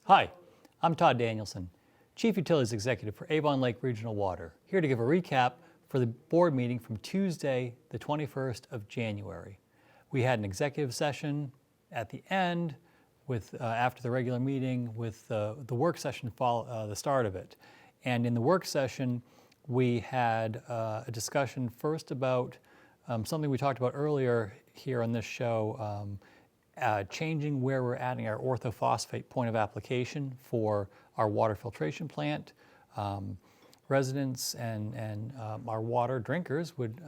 Hi, I'm Todd Danielson, Chief Utilities Executive for Avon Lake Regional Water, here to give a recap for the board meeting from Tuesday, the 21st of January. We had an executive session at the end after the regular meeting with the work session the start of it. And in the work session, we had a discussion first about something we talked about earlier here on this show, changing where we're adding our orthophosphate point of application for our water filtration plant. Residents and our water drinkers would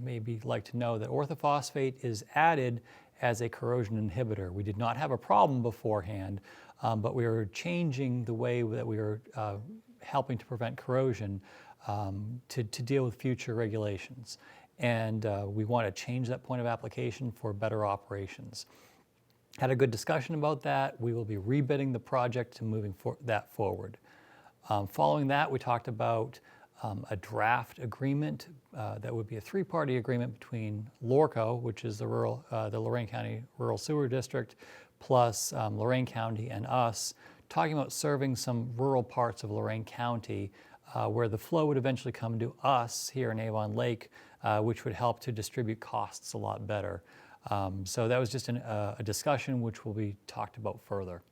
maybe like to know that orthophosphate is added as a corrosion inhibitor. We did not have a problem beforehand, but we were changing the way that we were helping to prevent corrosion to deal with future regulations. And we want to change that point of application for better operations. Had a good discussion about that. We will be rebidding the project and moving that forward. Following that, we talked about a draft agreement that would be a three-party agreement between LORCO, which is the Lorain County Rural Sewer District, plus Lorain County and us, talking about serving some rural parts of Lorain County where the flow would eventually come to us here in Avon Lake, which would help to distribute costs a lot better. So that was just a discussion which will be talked about further.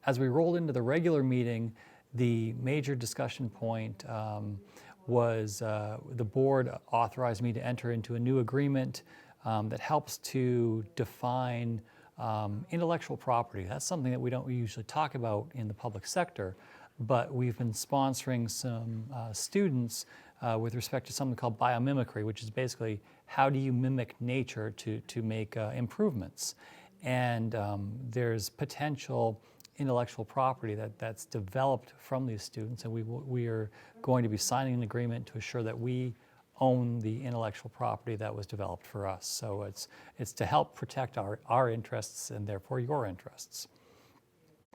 As we rolled into the regular meeting, the major discussion point was the board authorized me to enter into a new agreement that helps to define intellectual property. That's something that we don't usually talk about in the public sector, but we've been sponsoring some students with respect to something called biomimicry, which is basically how do you mimic nature to make improvements. And there's potential intellectual property that's developed from these students, and we are going to be signing an agreement to assure that we own the intellectual property that was developed for us. So it's to help protect our interests and therefore your interests.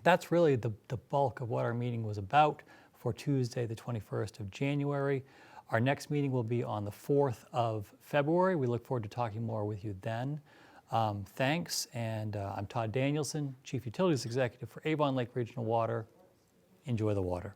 That's really the bulk of what our meeting was about for Tuesday, the 21st of January. Our next meeting will be on the 4th of February. We look forward to talking more with you then. Thanks, and I'm Todd Danielson, Chief Utilities Executive for Avon Lake Regional Water. Enjoy the water.